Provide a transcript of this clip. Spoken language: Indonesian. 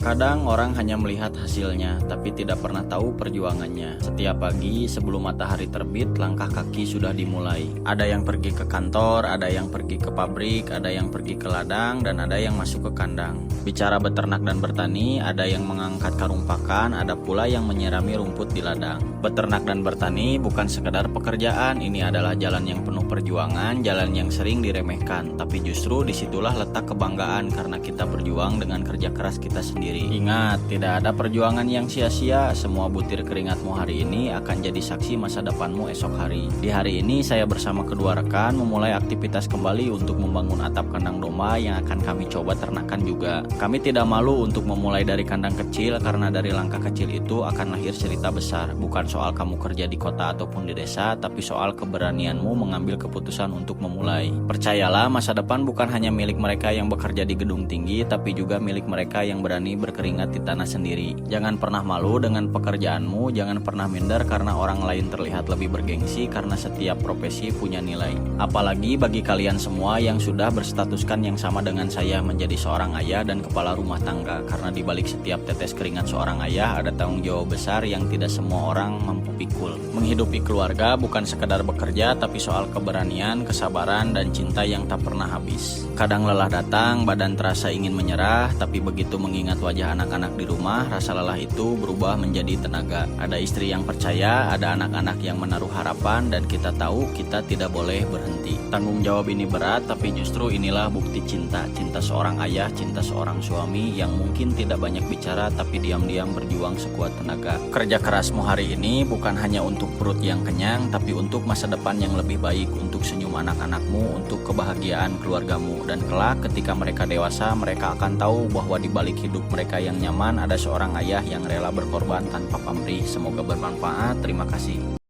Kadang orang hanya melihat hasilnya, tapi tidak pernah tahu perjuangannya. Setiap pagi sebelum matahari terbit, langkah kaki sudah dimulai. Ada yang pergi ke kantor, ada yang pergi ke pabrik, ada yang pergi ke ladang, dan ada yang masuk ke kandang. Bicara beternak dan bertani, ada yang mengangkat karung pakan, ada pula yang menyirami rumput di ladang. Beternak dan bertani bukan sekedar pekerjaan, ini adalah jalan yang penuh perjuangan, jalan yang sering diremehkan. Tapi justru disitulah letak kebanggaan karena kita berjuang dengan kerja keras kita sendiri. Ingat, tidak ada perjuangan yang sia-sia. Semua butir keringatmu hari ini akan jadi saksi masa depanmu esok hari. Di hari ini saya bersama kedua rekan memulai aktivitas kembali untuk membangun atap kandang domba yang akan kami coba ternakan juga. Kami tidak malu untuk memulai dari kandang kecil karena dari langkah kecil itu akan lahir cerita besar. Bukan soal kamu kerja di kota ataupun di desa, tapi soal keberanianmu mengambil keputusan untuk memulai. Percayalah, masa depan bukan hanya milik mereka yang bekerja di gedung tinggi, tapi juga milik mereka yang berani berkeringat di tanah sendiri. Jangan pernah malu dengan pekerjaanmu, jangan pernah minder karena orang lain terlihat lebih bergengsi, karena setiap profesi punya nilai. Apalagi bagi kalian semua yang sudah berstatuskan yang sama dengan saya, menjadi seorang ayah dan kepala rumah tangga, karena di balik setiap tetes keringat seorang ayah ada tanggung jawab besar yang tidak semua orang mampu pikul. Menghidupi keluarga bukan sekedar bekerja, tapi soal keberanian, kesabaran, dan cinta yang tak pernah habis. Kadang lelah datang, badan terasa ingin menyerah, tapi begitu mengingat wajah anak-anak di rumah, rasa lelah itu berubah menjadi tenaga. Ada istri yang percaya, ada anak-anak yang menaruh harapan, dan kita tahu kita tidak boleh berhenti. Tanggung jawab ini berat, tapi justru inilah bukti cinta. Cinta seorang ayah, cinta seorang suami yang mungkin tidak banyak bicara, tapi diam-diam berjuang sekuat tenaga. Kerja kerasmu hari ini bukan hanya untuk perut yang kenyang, tapi untuk masa depan yang lebih baik, untuk senyum anak-anakmu, untuk kebahagiaan keluargamu. Dan kelak ketika mereka dewasa, mereka akan tahu bahwa di balik hidup mereka yang nyaman ada seorang ayah yang rela berkorban tanpa pamrih. Semoga bermanfaat. Terima kasih.